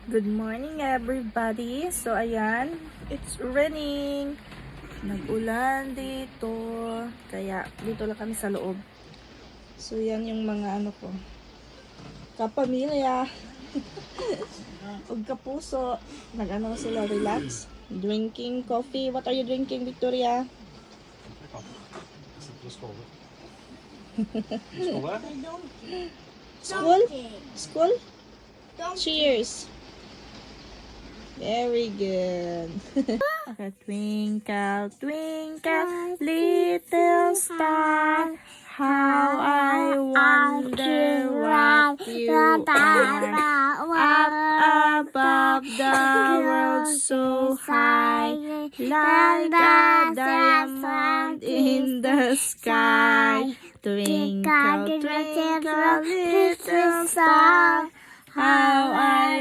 Good morning everybody. So ayan, it's raining. Nag-ulan dito. Kaya dito lang kami sa loob. So yan yung mga ano ko. Kapamilya. Ug kapuso. Nag-ano sila, relax. Drinking coffee. What are you drinking, Victoria? School? School? Cheers. Very good. Okay. Twinkle, twinkle, little star, how I wonder what you are. Up above the world so high, like a diamond in the sky. Twinkle, twinkle, little star, how I